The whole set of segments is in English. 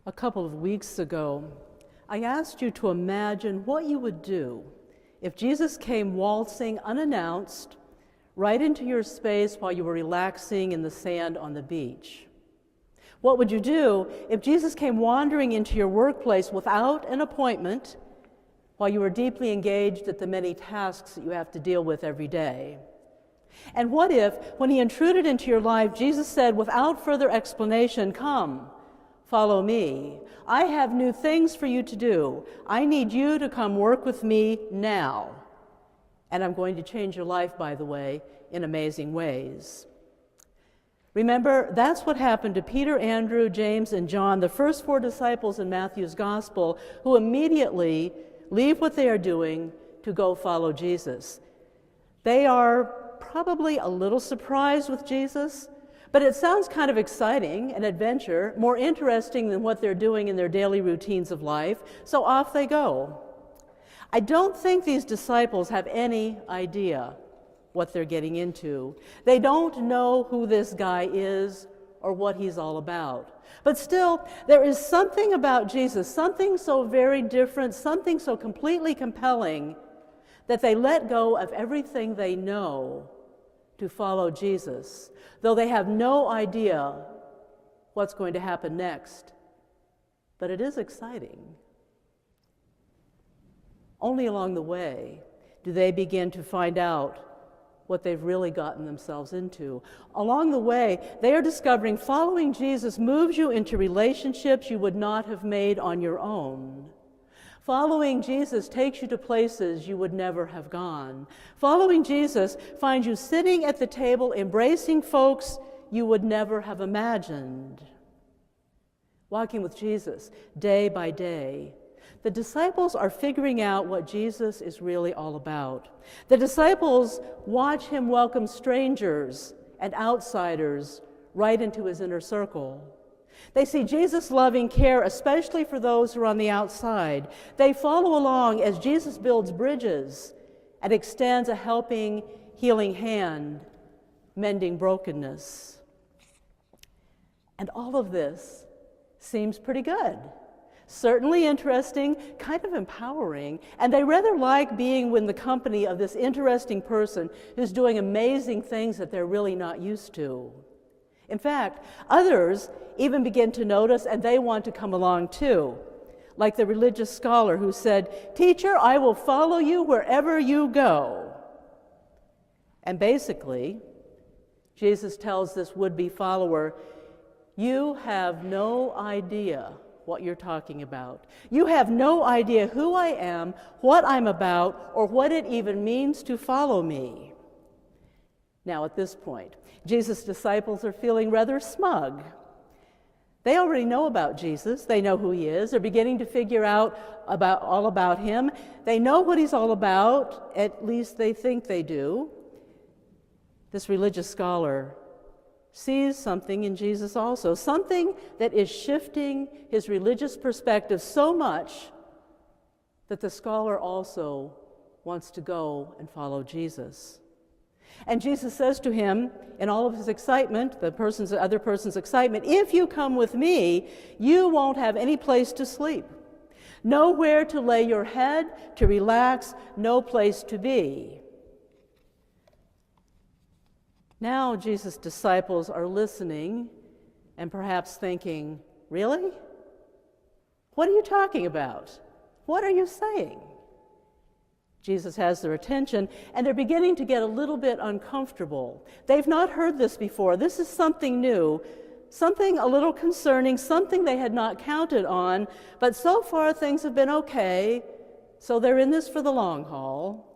A couple of weeks ago, I asked you to imagine what you would do if Jesus came waltzing unannounced right into your space while you were relaxing in the sand on the beach. What would you do if Jesus came wandering into your workplace without an appointment while you were deeply engaged at the many tasks that you have to deal with every day? And what if, when he intruded into your life, Jesus said without further explanation, "Come, follow me. I have new things for you to do. I need you to come work with me now. And I'm going to change your life, by the way, in amazing ways." Remember, that's what happened to Peter, Andrew, James, and John, the first four disciples in Matthew's gospel, who immediately leave what they are doing to go follow Jesus. They are probably a little surprised with Jesus, but it sounds kind of exciting, an adventure, more interesting than what they're doing in their daily routines of life, so off they go. I don't think these disciples have any idea what they're getting into. They don't know who this guy is or what he's all about. But still, there is something about Jesus, something so very different, something so completely compelling, that they let go of everything they know to follow Jesus, though they have no idea what's going to happen next. But it is exciting. Only along the way do they begin to find out what they've really gotten themselves into. Along the way, they are discovering following Jesus moves you into relationships you would not have made on your own. Following Jesus takes you to places you would never have gone. Following Jesus finds you sitting at the table embracing folks you would never have imagined. Walking with Jesus day by day, the disciples are figuring out what Jesus is really all about. The disciples watch him welcome strangers and outsiders right into his inner circle. They see Jesus' loving care, especially for those who are on the outside. They follow along as Jesus builds bridges and extends a helping, healing hand, mending brokenness. And all of this seems pretty good. Certainly interesting, kind of empowering, and they rather like being in the company of this interesting person who's doing amazing things that they're really not used to. In fact, others even begin to notice, and they want to come along too, like the religious scholar who said, "Teacher, I will follow you wherever you go." And basically, Jesus tells this would-be follower, "You have no idea what you're talking about. You have no idea who I am, what I'm about, or what it even means to follow me." Now, at this point, Jesus' disciples are feeling rather smug. They already know about Jesus. They know who he is. They're beginning to figure out all about him. They know what he's all about, at least they think they do. This religious scholar sees something in Jesus also, something that is shifting his religious perspective so much that the scholar also wants to go and follow Jesus. And Jesus says to him, in all of his excitement, the other person's excitement, "If you come with me, you won't have any place to sleep, nowhere to lay your head, to relax, no place to be." Now Jesus' disciples are listening and perhaps thinking, "Really? What are you talking about? What are you saying?" Jesus has their attention, and they're beginning to get a little bit uncomfortable. They've not heard this before. This is something new, something a little concerning, something they had not counted on, but so far things have been okay, so they're in this for the long haul.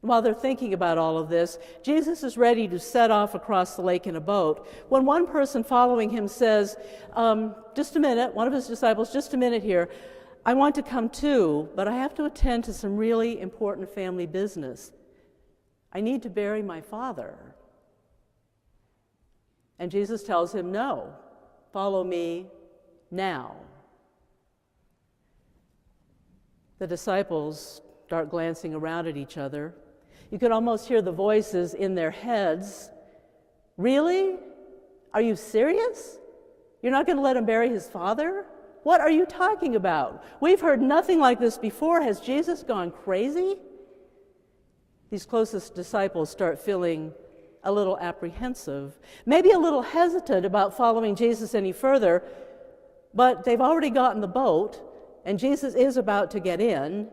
While they're thinking about all of this, Jesus is ready to set off across the lake in a boat when one person following him says, "Just a minute," one of his disciples, "just a minute here. I want to come too, but I have to attend to some really important family business. I need to bury my father." And Jesus tells him, "No, follow me now." The disciples start glancing around at each other. You could almost hear the voices in their heads. "Really? Are you serious? You're not going to let him bury his father? What are you talking about? We've heard nothing like this before. Has Jesus gone crazy? These closest disciples start feeling a little apprehensive, maybe a little hesitant about following Jesus any further, but they've already gotten the boat, and Jesus is about to get in.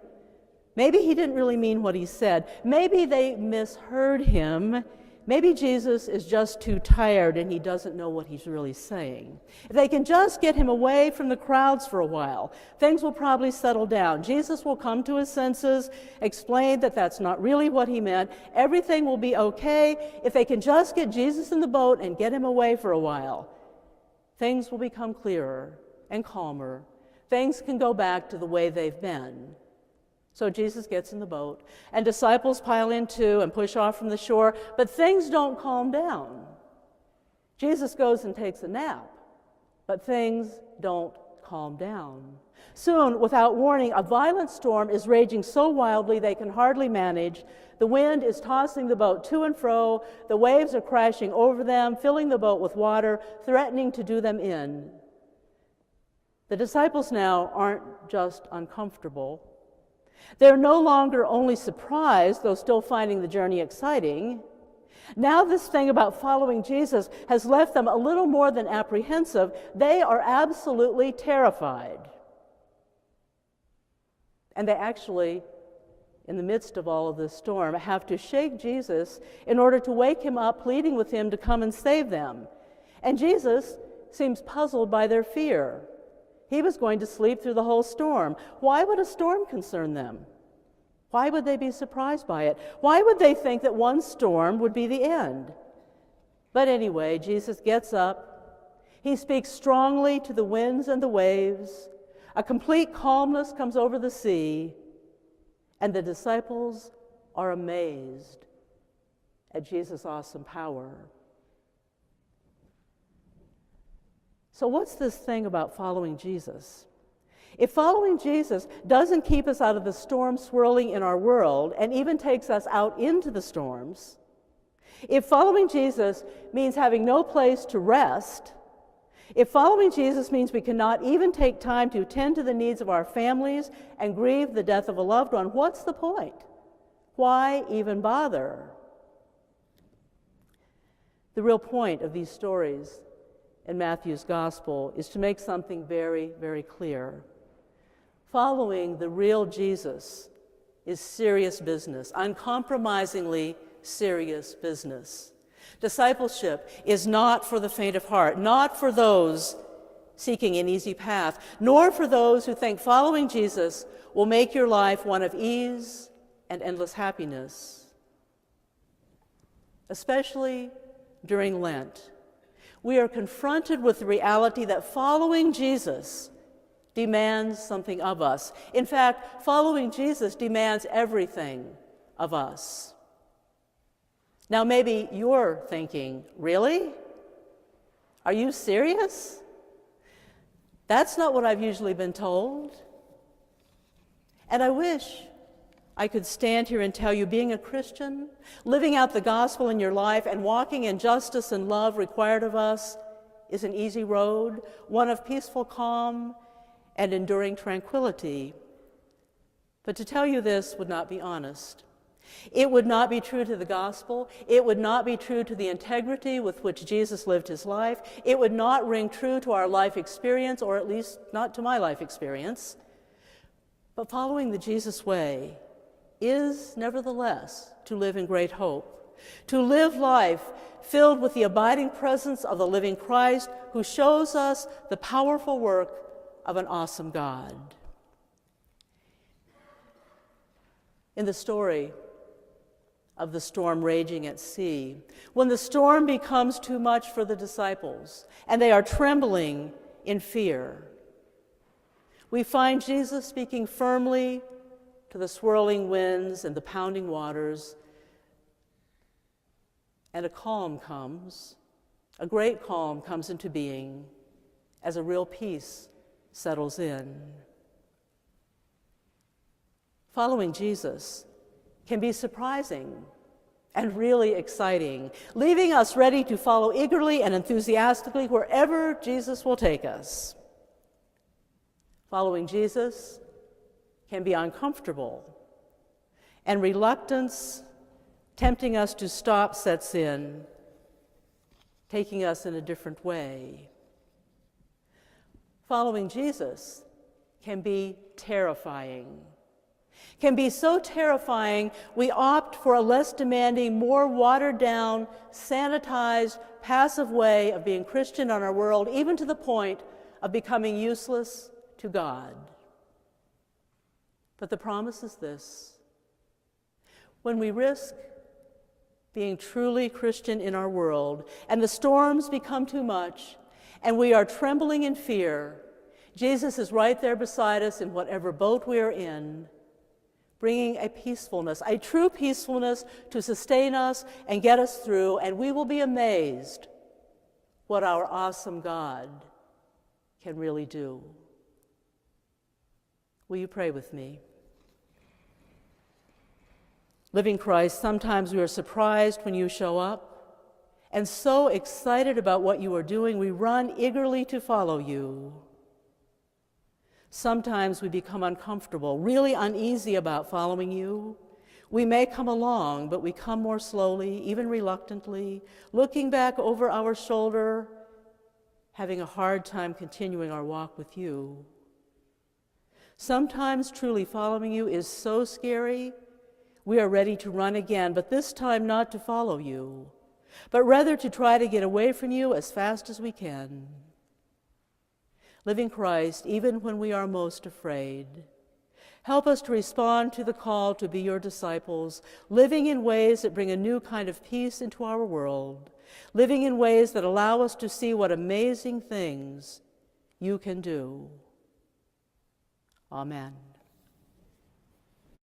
Maybe he didn't really mean what he said. Maybe they misheard him. Maybe Jesus is just too tired and he doesn't know what he's really saying. If they can just get him away from the crowds for a while, things will probably settle down. Jesus will come to his senses, explain that that's not really what he meant. Everything will be okay. If they can just get Jesus in the boat and get him away for a while, things will become clearer and calmer. Things can go back to the way they've been. So Jesus gets in the boat, and disciples pile in too and push off from the shore, but things don't calm down. Jesus goes and takes a nap, but things don't calm down. Soon, without warning, a violent storm is raging so wildly they can hardly manage. The wind is tossing the boat to and fro. The waves are crashing over them, filling the boat with water, threatening to do them in. The disciples now aren't just uncomfortable. They're no longer only surprised, though still finding the journey exciting. Now this thing about following Jesus has left them a little more than apprehensive. They are absolutely terrified. And they actually, in the midst of all of this storm, have to shake Jesus in order to wake him up, pleading with him to come and save them. And Jesus seems puzzled by their fear. He was going to sleep through the whole storm. Why would a storm concern them? Why would they be surprised by it? Why would they think that one storm would be the end? But anyway, Jesus gets up. He speaks strongly to the winds and the waves. A complete calmness comes over the sea, and the disciples are amazed at Jesus' awesome power. So what's this thing about following Jesus? If following Jesus doesn't keep us out of the storm swirling in our world and even takes us out into the storms, if following Jesus means having no place to rest, if following Jesus means we cannot even take time to tend to the needs of our families and grieve the death of a loved one, what's the point? Why even bother? The real point of these stories in Matthew's gospel is to make something very, very clear. Following the real Jesus is serious business, uncompromisingly serious business. Discipleship is not for the faint of heart, not for those seeking an easy path, nor for those who think following Jesus will make your life one of ease and endless happiness. Especially during Lent, we are confronted with the reality that following Jesus demands something of us. In fact, following Jesus demands everything of us. Now, maybe you're thinking, really? Are you serious? That's not what I've usually been told. And I wish I could stand here and tell you being a Christian, living out the gospel in your life, and walking in justice and love required of us is an easy road, one of peaceful calm and enduring tranquility. But to tell you this would not be honest. It would not be true to the gospel. It would not be true to the integrity with which Jesus lived his life. It would not ring true to our life experience, or at least not to my life experience. But following the Jesus way is nevertheless to live in great hope, to live life filled with the abiding presence of the living Christ who shows us the powerful work of an awesome God. In the story of the storm raging at sea, when the storm becomes too much for the disciples and they are trembling in fear, we find Jesus speaking firmly to the swirling winds and the pounding waters, and a calm comes, a great calm comes into being as a real peace settles in. Following Jesus can be surprising and really exciting, leaving us ready to follow eagerly and enthusiastically wherever Jesus will take us. Following Jesus can be uncomfortable, and reluctance, tempting us to stop, sets in, taking us in a different way. Following Jesus can be terrifying. Can be so terrifying we opt for a less demanding, more watered down, sanitized, passive way of being Christian in our world, even to the point of becoming useless to God. But the promise is this: when we risk being truly Christian in our world, and the storms become too much, and we are trembling in fear, Jesus is right there beside us in whatever boat we are in, bringing a peacefulness, a true peacefulness to sustain us and get us through, and we will be amazed what our awesome God can really do. Will you pray with me? Living Christ, sometimes we are surprised when you show up, and so excited about what you are doing, we run eagerly to follow you. Sometimes we become uncomfortable, really uneasy about following you. We may come along, but we come more slowly, even reluctantly, looking back over our shoulder, having a hard time continuing our walk with you. Sometimes truly following you is so scary, we are ready to run again, but this time not to follow you, but rather to try to get away from you as fast as we can. Living Christ, even when we are most afraid, help us to respond to the call to be your disciples, living in ways that bring a new kind of peace into our world, living in ways that allow us to see what amazing things you can do. Amen.